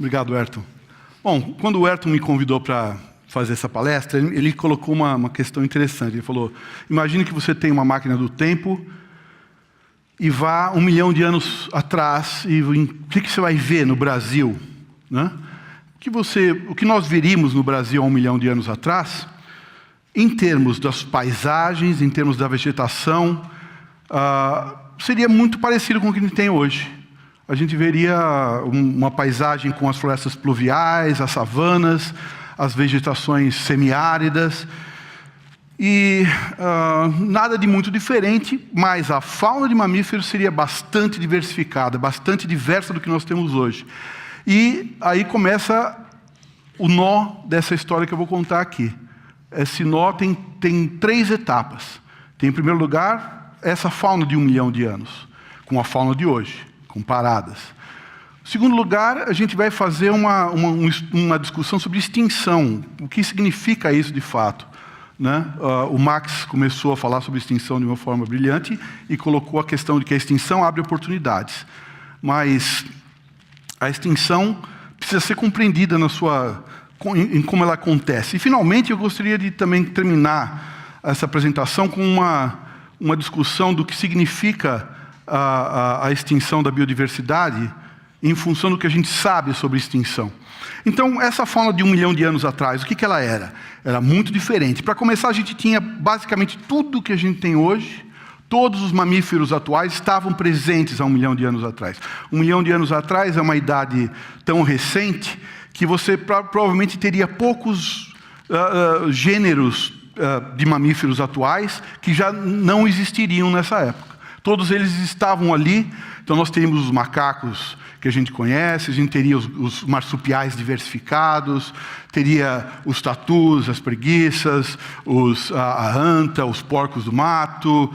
Obrigado, Ayrton. Bom, quando o Ayrton me convidou para fazer essa palestra, ele colocou uma questão interessante. Ele falou, imagine que você tem uma máquina do tempo e vá 1 milhão de anos atrás e o que você vai ver no Brasil? Né? O que nós veríamos no Brasil há 1 milhão de anos atrás, em termos das paisagens, em termos da vegetação, seria muito parecido com o que a gente tem hoje. A gente veria uma paisagem com as florestas pluviais, as savanas, as vegetações semiáridas, e nada de muito diferente, mas a fauna de mamíferos seria bastante diversificada, bastante diversa do que nós temos hoje. E aí começa o nó dessa história que eu vou contar aqui. Esse nó tem 3 etapas. Tem, em primeiro lugar, essa fauna de 1 milhão de anos, com a fauna de hoje, comparadas. Em segundo lugar, a gente vai fazer uma discussão sobre extinção. O que significa isso de fato? Né? O Max começou a falar sobre extinção de uma forma brilhante e colocou a questão de que a extinção abre oportunidades. Mas a extinção precisa ser compreendida em como ela acontece. E, finalmente, eu gostaria de também terminar essa apresentação com uma discussão do que significa a extinção da biodiversidade em função do que a gente sabe sobre extinção. Então, essa fauna de 1 milhão de anos atrás, o que ela era? Era muito diferente. Para começar, a gente tinha basicamente tudo que a gente tem hoje. Todos os mamíferos atuais estavam presentes há 1 milhão de anos atrás. 1 milhão de anos atrás é uma idade tão recente que você provavelmente teria poucos gêneros de mamíferos atuais que já não existiriam nessa época. Todos eles estavam ali. Então nós teríamos os macacos que a gente conhece, a gente teria os marsupiais diversificados, teria os tatus, as preguiças, a anta, os porcos do mato,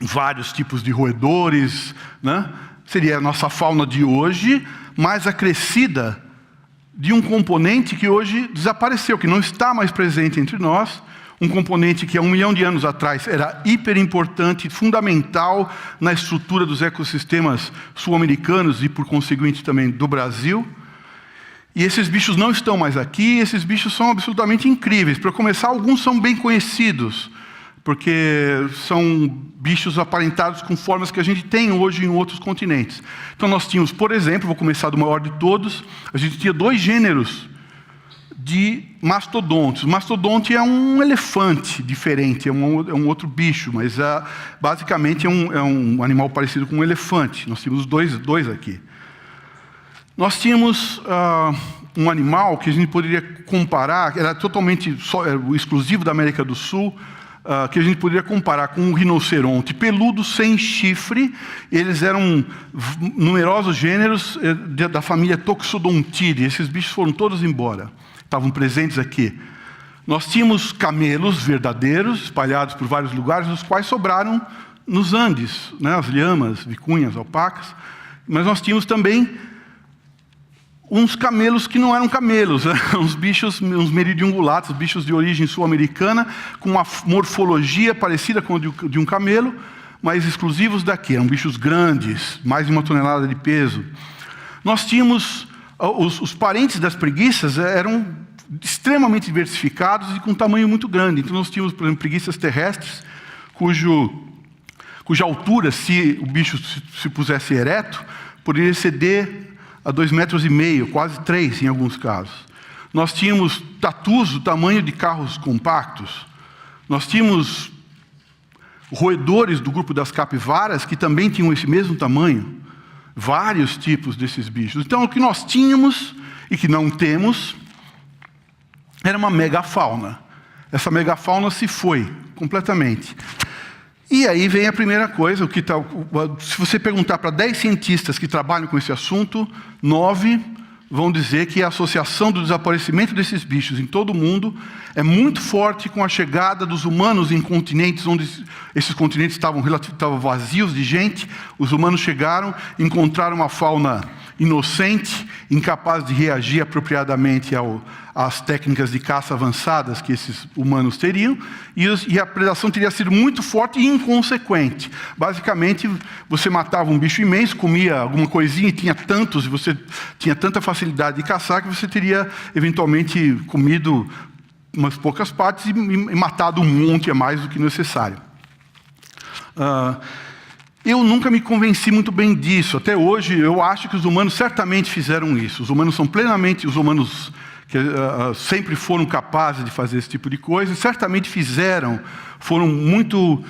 vários tipos de roedores, né? Seria a nossa fauna de hoje, mais acrescida de um componente que hoje desapareceu, que não está mais presente entre nós, um componente que há 1 milhão de anos atrás era hiper importante, fundamental na estrutura dos ecossistemas sul-americanos e, por conseguinte, também do Brasil. E esses bichos não estão mais aqui, esses bichos são absolutamente incríveis. Para começar, alguns são bem conhecidos, porque são bichos aparentados com formas que a gente tem hoje em outros continentes. Então nós tínhamos, por exemplo, vou começar do maior de todos, a gente tinha 2 gêneros de mastodontes. O mastodonte é um elefante diferente, é um outro bicho, mas basicamente é um animal parecido com um elefante. Nós tínhamos dois aqui. Nós tínhamos um animal que a gente poderia comparar, era totalmente exclusivo da América do Sul, que a gente poderia comparar com um rinoceronte peludo sem chifre. Eles eram numerosos gêneros da família Toxodontidae. Esses bichos foram todos embora. Estavam presentes aqui. Nós tínhamos camelos verdadeiros, espalhados por vários lugares, os quais sobraram nos Andes, né? As lhamas, vicunhas, alpacas. Mas nós tínhamos também uns camelos que não eram camelos, né? Uns bichos, uns meridiungulatos, bichos de origem sul-americana, com uma morfologia parecida com a de um camelo, mas exclusivos daqui. Eram bichos grandes, mais de 1 tonelada de peso. Nós tínhamos os parentes das preguiças eram extremamente diversificados e com um tamanho muito grande. Então nós tínhamos, por exemplo, preguiças terrestres, cuja altura, se o bicho se pusesse ereto, poderia exceder a 2,5 metros, quase 3 em alguns casos. Nós tínhamos tatus do tamanho de carros compactos. Nós tínhamos roedores do grupo das capivaras que também tinham esse mesmo tamanho. Vários tipos desses bichos. Então, o que nós tínhamos e que não temos era uma megafauna. Essa megafauna se foi completamente. E aí vem a primeira coisa, se você perguntar para 10 cientistas que trabalham com esse assunto, 9 vão dizer que a associação do desaparecimento desses bichos em todo o mundo é muito forte com a chegada dos humanos em continentes onde esses continentes estavam vazios de gente. Os humanos chegaram, encontraram uma fauna inocente, incapaz de reagir apropriadamente as técnicas de caça avançadas que esses humanos teriam, e a predação teria sido muito forte e inconsequente. Basicamente, você matava um bicho imenso, comia alguma coisinha, e tinha tantos, e você tinha tanta facilidade de caçar, que você teria, eventualmente, comido umas poucas partes e matado um monte a mais do que necessário. Eu nunca me convenci muito bem disso. Até hoje, eu acho que os humanos certamente fizeram isso. Os humanos são plenamente... Os humanos que sempre foram capazes de fazer esse tipo de coisa, certamente foram muito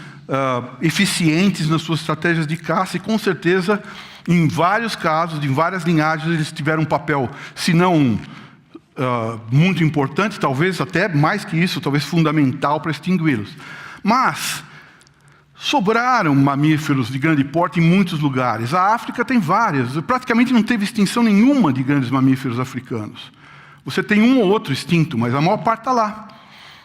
eficientes nas suas estratégias de caça, e com certeza, em vários casos, em várias linhagens, eles tiveram um papel, se não muito importante, talvez até mais que isso, talvez fundamental para extingui-los. Mas sobraram mamíferos de grande porte em muitos lugares. A África tem várias. Praticamente não teve extinção nenhuma de grandes mamíferos africanos. Você tem um ou outro extinto, mas a maior parte está lá.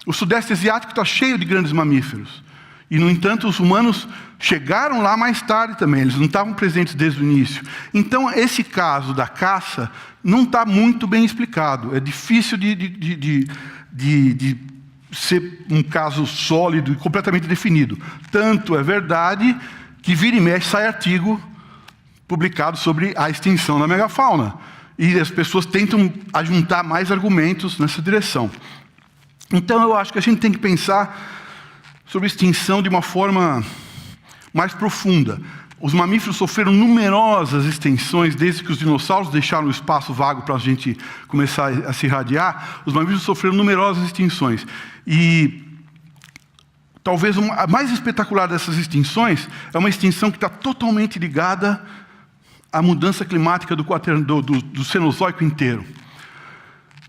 O Sudeste Asiático está cheio de grandes mamíferos. E, no entanto, os humanos chegaram lá mais tarde também. Eles não estavam presentes desde o início. Então, esse caso da caça não está muito bem explicado. É difícil de ser um caso sólido e completamente definido. Tanto é verdade que vira e mexe sai artigo publicado sobre a extinção da megafauna. E as pessoas tentam ajuntar mais argumentos nessa direção. Então eu acho que a gente tem que pensar sobre extinção de uma forma mais profunda. Os mamíferos sofreram numerosas extinções desde que os dinossauros deixaram o espaço vago para a gente começar a se irradiar. Os mamíferos sofreram numerosas extinções. E talvez a mais espetacular dessas extinções é uma extinção que está totalmente ligada à mudança climática do Cenozoico inteiro.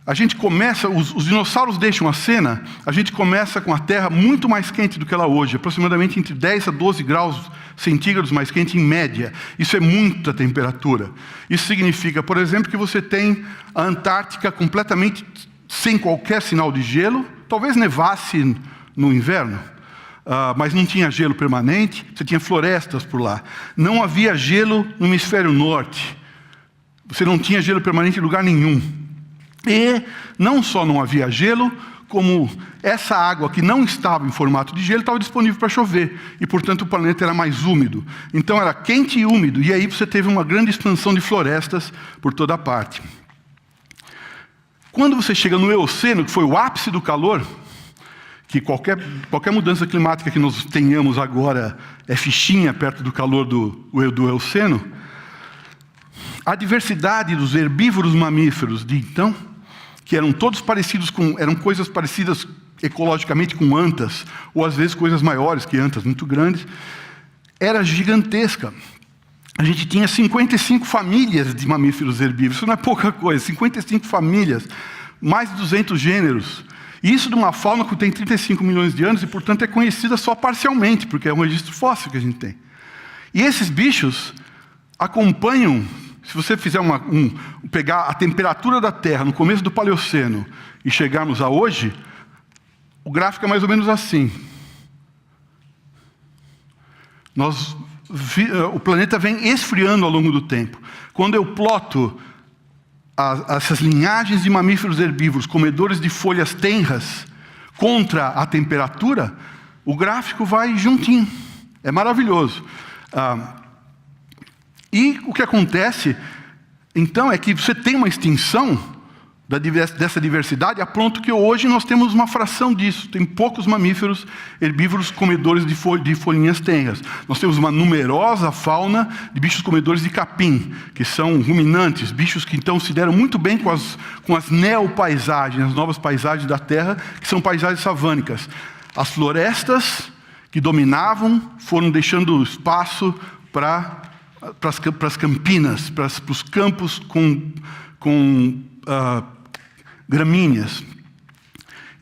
A gente começa, os dinossauros deixam a cena, a gente começa com a Terra muito mais quente do que ela hoje, aproximadamente entre 10 a 12 graus centígrados mais quente em média. Isso é muita temperatura. Isso significa, por exemplo, que você tem a Antártica completamente sem qualquer sinal de gelo, talvez nevasse no inverno, mas não tinha gelo permanente, você tinha florestas por lá. Não havia gelo no hemisfério norte, você não tinha gelo permanente em lugar nenhum. E não só não havia gelo, como essa água que não estava em formato de gelo estava disponível para chover, e portanto o planeta era mais úmido. Então era quente e úmido, e aí você teve uma grande expansão de florestas por toda a parte. Quando você chega no Eoceno, que foi o ápice do calor, que qualquer mudança climática que nós tenhamos agora é fichinha perto do calor do Eoceno, a diversidade dos herbívoros mamíferos de então, que eram todos parecidos eram coisas parecidas ecologicamente com antas, ou às vezes coisas maiores que antas, muito grandes, era gigantesca. A gente tinha 55 famílias de mamíferos herbívoros, isso não é pouca coisa, 55 famílias, mais de 200 gêneros. E isso de uma fauna que tem 35 milhões de anos e, portanto, é conhecida só parcialmente, porque é um registro fóssil que a gente tem. E esses bichos acompanham, se você fizer pegar a temperatura da Terra no começo do Paleoceno e chegarmos a hoje, o gráfico é mais ou menos assim. O planeta vem esfriando ao longo do tempo. Quando eu ploto essas linhagens de mamíferos herbívoros, comedores de folhas tenras, contra a temperatura, o gráfico vai juntinho. É maravilhoso. E o que acontece, então, é que você tem uma extinção dessa diversidade, a ponto que hoje nós temos uma fração disso. Tem poucos mamíferos herbívoros comedores de folhinhas tenras. Nós temos uma numerosa fauna de bichos comedores de capim, que são ruminantes, bichos que então se deram muito bem com as neopaisagens, as novas paisagens da Terra, que são paisagens savânicas. As florestas que dominavam foram deixando espaço para as campinas, para os campos com gramíneas.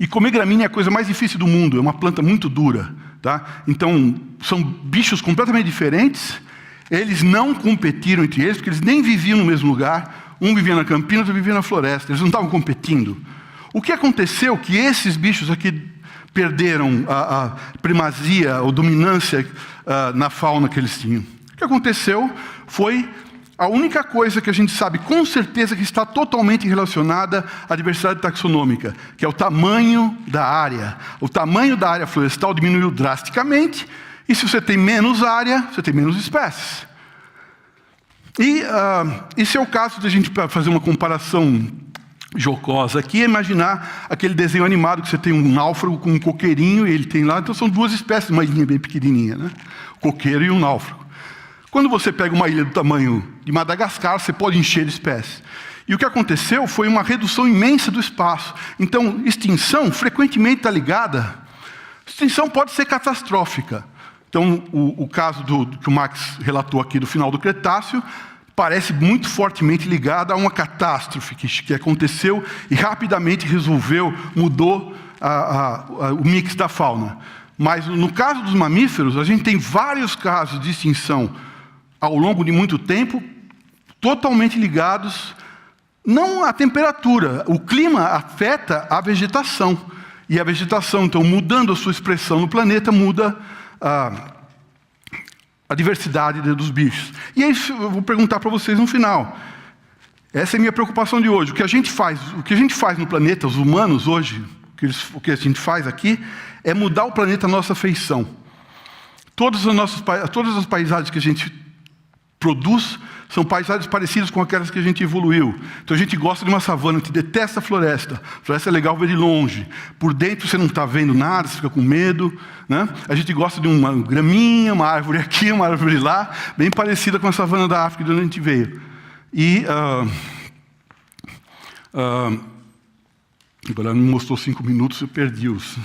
E comer gramínea é a coisa mais difícil do mundo, é uma planta muito dura. Tá? Então, são bichos completamente diferentes, eles não competiram entre eles, porque eles nem viviam no mesmo lugar, um vivia na campina, outro vivia na floresta, eles não estavam competindo. O que aconteceu que esses bichos aqui perderam a primazia ou dominância na fauna que eles tinham? O que aconteceu foi a única coisa que a gente sabe com certeza que está totalmente relacionada à diversidade taxonômica, que é o tamanho da área. O tamanho da área florestal diminuiu drasticamente, e se você tem menos área, você tem menos espécies. E esse é o caso de a gente fazer uma comparação jocosa aqui, é imaginar aquele desenho animado que você tem um náufrago com um coqueirinho, e ele tem lá, então são duas espécies, uma ilhinha bem pequenininha, né? O coqueiro e um náufrago. Quando você pega uma ilha do tamanho de Madagascar, você pode encher de espécies. E o que aconteceu foi uma redução imensa do espaço. Então, extinção frequentemente está ligada. Extinção pode ser catastrófica. Então, o caso que o Max relatou aqui do final do Cretáceo parece muito fortemente ligado a uma catástrofe que aconteceu e rapidamente resolveu, mudou o mix da fauna. Mas no caso dos mamíferos, a gente tem vários casos de extinção ao longo de muito tempo, totalmente ligados, não à temperatura. O clima afeta a vegetação. E a vegetação, então, mudando a sua expressão no planeta, muda a diversidade dos bichos. E é isso eu vou perguntar para vocês no final. Essa é a minha preocupação de hoje. O que a gente faz no planeta, os humanos hoje, o que a gente faz aqui, é mudar o planeta à nossa feição. Todas as paisagens que a gente produz são paisagens parecidas com aquelas que a gente evoluiu. Então a gente gosta de uma savana, a gente detesta a floresta. A floresta é legal ver de longe. Por dentro você não está vendo nada, você fica com medo, né? A gente gosta de uma graminha, uma árvore aqui, uma árvore lá, bem parecida com a savana da África de onde a gente veio. E agora me mostrou 5 minutos, eu perdi-os.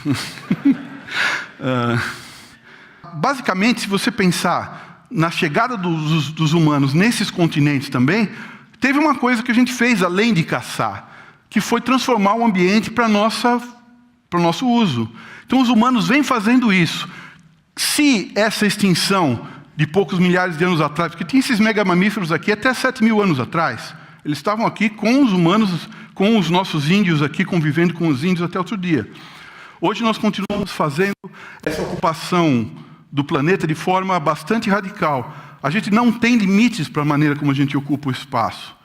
Basicamente, se você pensar na chegada dos humanos nesses continentes também, teve uma coisa que a gente fez além de caçar, que foi transformar o ambiente para o nosso uso. Então os humanos vêm fazendo isso. Se essa extinção de poucos milhares de anos atrás, porque tinha esses megamamíferos aqui até 7.000 anos atrás, eles estavam aqui com os humanos, com os nossos índios aqui, convivendo com os índios até outro dia. Hoje nós continuamos fazendo essa ocupação do planeta de forma bastante radical. A gente não tem limites para a maneira como a gente ocupa o espaço.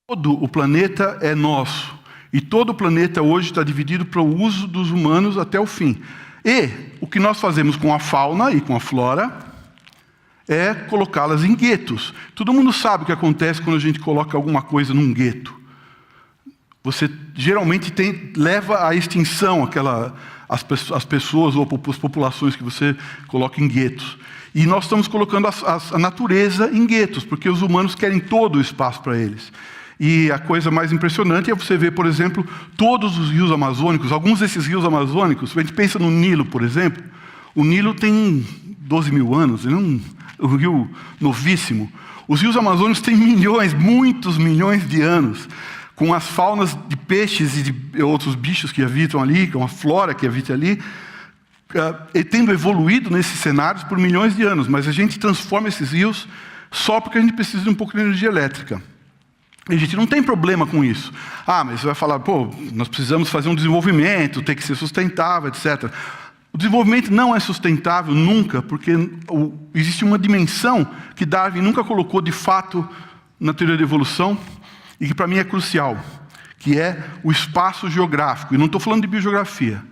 Todo o planeta é nosso. E todo o planeta hoje está dividido para o uso dos humanos até o fim. E o que nós fazemos com a fauna e com a flora é colocá-las em guetos. Todo mundo sabe o que acontece quando a gente coloca alguma coisa num gueto. Você geralmente leva à extinção as pessoas ou as populações que você coloca em guetos. E nós estamos colocando a natureza em guetos, porque os humanos querem todo o espaço para eles. E a coisa mais impressionante é você ver, por exemplo, todos os rios amazônicos, alguns desses rios amazônicos, a gente pensa no Nilo, por exemplo. O Nilo tem 12.000 anos, ele é um rio novíssimo. Os rios amazônicos têm muitos milhões de anos, com as faunas de peixes e de outros bichos que habitam ali, com a flora que habita ali, e tendo evoluído nesses cenários por milhões de anos. Mas a gente transforma esses rios só porque a gente precisa de um pouco de energia elétrica. E a gente não tem problema com isso. Mas você vai falar, nós precisamos fazer um desenvolvimento, tem que ser sustentável, etc. O desenvolvimento não é sustentável nunca, porque existe uma dimensão que Darwin nunca colocou de fato na teoria da evolução, e que para mim é crucial, que é o espaço geográfico. E não estou falando de biogeografia.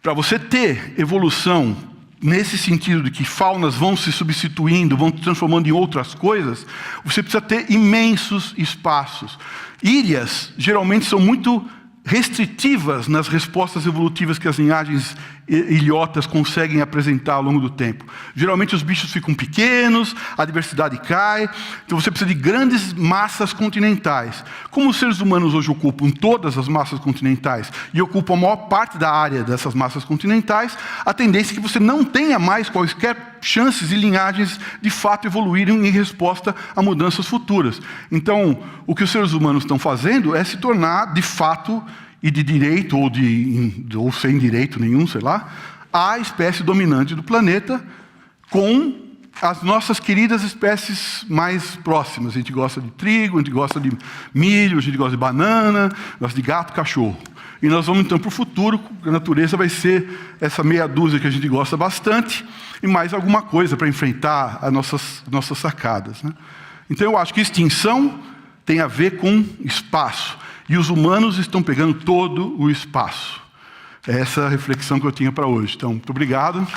Para você ter evolução nesse sentido de que faunas vão se substituindo, vão se transformando em outras coisas, você precisa ter imensos espaços. Ilhas geralmente são muito restritivas nas respostas evolutivas que as linhagens ilhotas conseguem apresentar ao longo do tempo. Geralmente os bichos ficam pequenos, a diversidade cai, então você precisa de grandes massas continentais. Como os seres humanos hoje ocupam todas as massas continentais e ocupam a maior parte da área dessas massas continentais, a tendência é que você não tenha mais quaisquer chances e linhagens de fato evoluírem em resposta a mudanças futuras. Então, o que os seres humanos estão fazendo é se tornar, de fato, e de direito ou sem direito nenhum, sei lá, a espécie dominante do planeta com as nossas queridas espécies mais próximas. A gente gosta de trigo, a gente gosta de milho, a gente gosta de banana, gosta de gato, cachorro. E nós vamos então para o futuro, a natureza vai ser essa meia dúzia que a gente gosta bastante e mais alguma coisa para enfrentar as nossas sacadas, né? Então eu acho que extinção tem a ver com espaço. E os humanos estão pegando todo o espaço. É essa a reflexão que eu tinha para hoje. Então, muito obrigado.